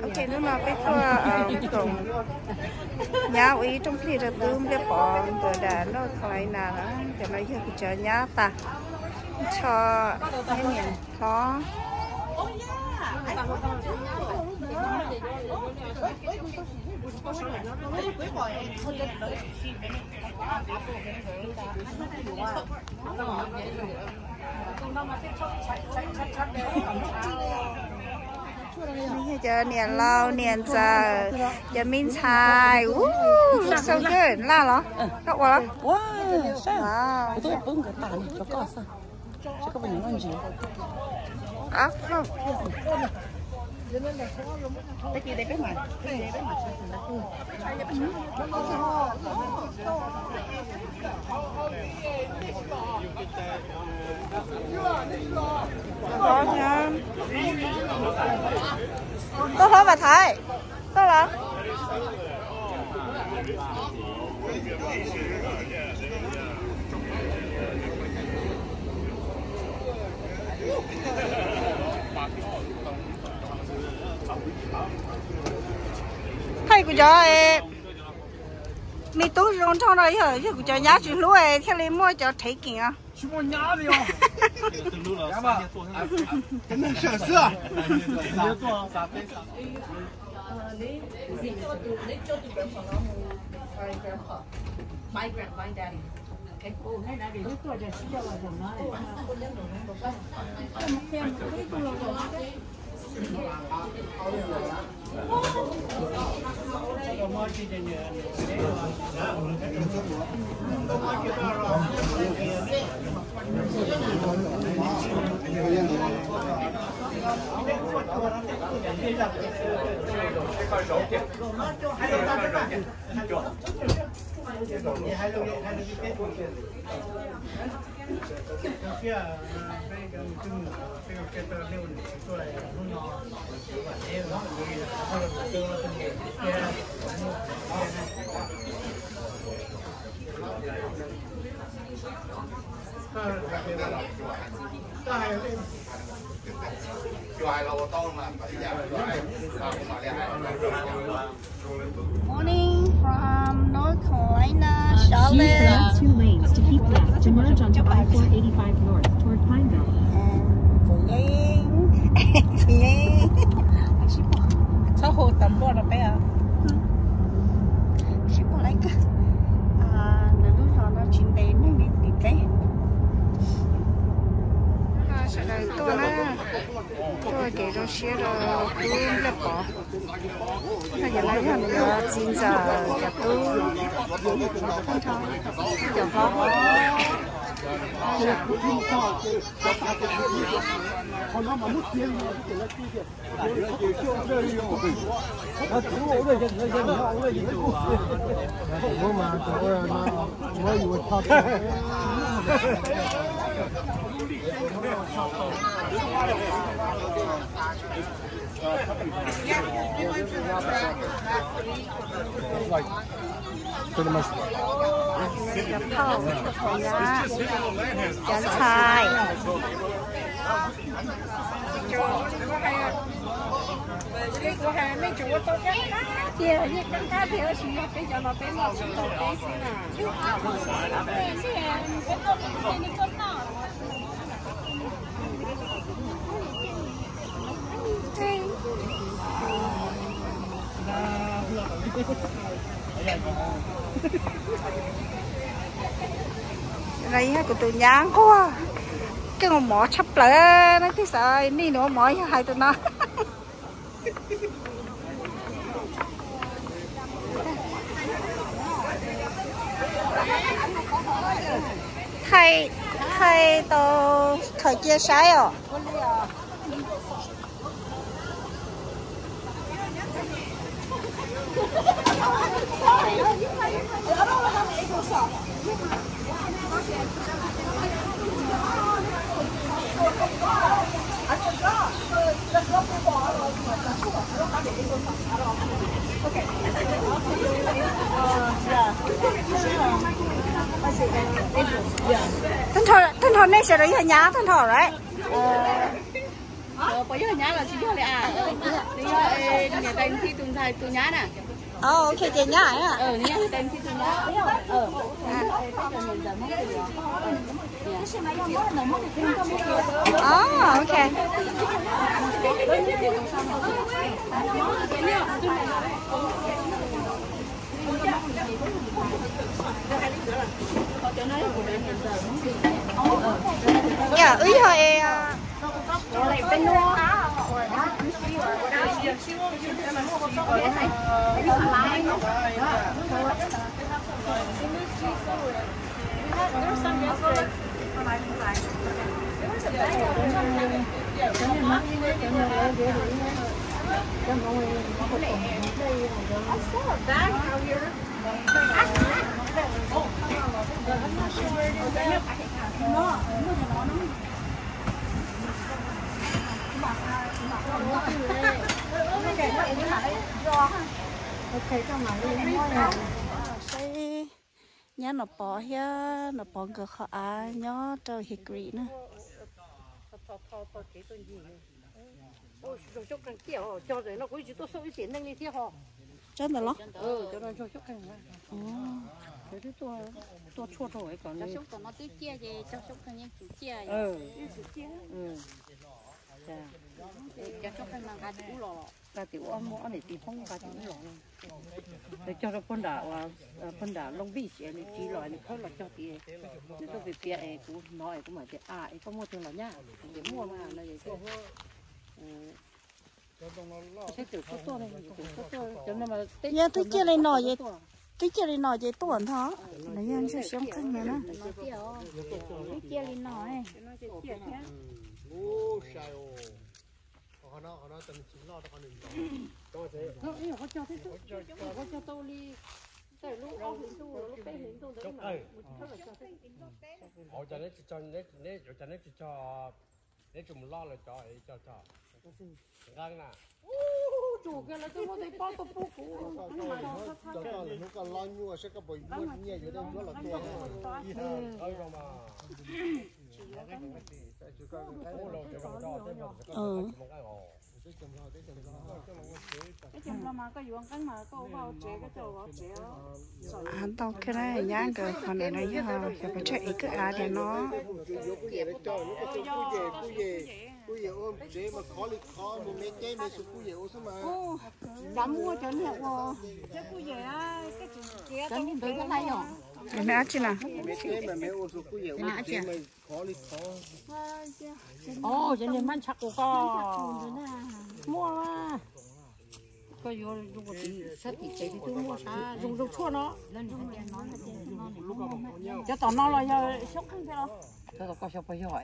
ok nó là cái cùng nhà uy trong khi là bướm cái bỏ rồi đã nó khỏi nào đó để lấy cho cái chợ nhà ta cho cái miền khóนี่จะเนียนเราเนียนจะจะมินชายอู้so good ล่าเหรอก็ว่าว้าวใช่我都不用给打你就告诉这个不能乱接อ่ะไปกี่ได้ไปหมาได้หมาใช่ไหมcó nha tốt thôi bà Thái tốt lắm thầy của cháu mi tú rong trong đây hả chứ của cháu nhá chú lúa theo lấy mua cháu thấy kìa去摸鸭子哟！来吧，跟那小事啊！直接做啥杯啥？My grand, my daddy. Okay. Oh, my daddy. This was just still like a night. Morning from North Carolina, Charlotte. Charlotte. 2 lanes to keep left to merge onto I-485 north toward Pineville. sao hồ tắm bò là bé à? Ship lại cái nó lúc nó chín đến này thì cái sẽ là tôi để cho xe rồi tôi lấy bỏ bây giờ lấy hàng chín giờ giờ tôi không thôi giờ khó pretty much. nhập khẩu của nhà chán xài chị ở đây căng cá thì ở chỉ một cái cho nó bé một chút đầu bé xí này ha của tụi nhang quá cái ngọn mỏ chắp lại nó cái sợ đi nữa mỏ hai tụi nó thầy tao thời chia sái à thân thọ này sẽ đấy hả nhá thân thọ đấy bây giờ nhá là chỉ cho lại à nhà tên khi tôi nhá nè. Ok chị nhá à. Nhá tên khi tôi nhá. Ok. Dạ, ý thôi à. Nhá nó bỏ nhá nó bỏ ngược họ nhá trời hít green nữa. Cho nó lo. Cho nó cho chút cái này. Cái tôi chua rồi còn cho xúc còn nó tí chia gì cho xúc cái nhé chủ chia. Cho xúc cái mang cá tiểu lò. Cá tiểu ăn này thì không cá tiểu lò. Để cho nó phân đảo lông bì sẽ này chỉ loại này thôi là cho thì nếu tôi về phía ấy cũng nói cũng mà thì ấy có mua tiền là nhá để mua mà là vậy thôi. Sẽ tiểu tốt này tiểu tốt cho nên mà Nhà tôi chia lên nồi vậy. Cái chia lên nồi vậy tuần thó. Lấy ăn cho sống cân này nó. Cái chia lên nồi. họ tận chỉ lo cho con mình họ cho thế họ cho tôi đi tại lúc ông hiện tu lúc bé hiện tu đấy mà họ cho nên cho nên chúng lo là cho ngang nè chủ cái là tôi có thấy bao tô phúc cho nó có lo nhua sẽ có bồi mua nhiều ở đây nó là to mà hắn tao cái này nhang cái phần này này nhá phải có chạy cái để nó đã mua cho nhiều rồi cái cú dẻ cái kia tôi tới cái này rồi cái này chứ nào cho nên mang chắc của con mua mà có vô dùng một tí sát thì chạy thì tôi mua sao dùng chua nó cho tao nó là cho sốc không thế đâu cho tao có sốc phải hỏi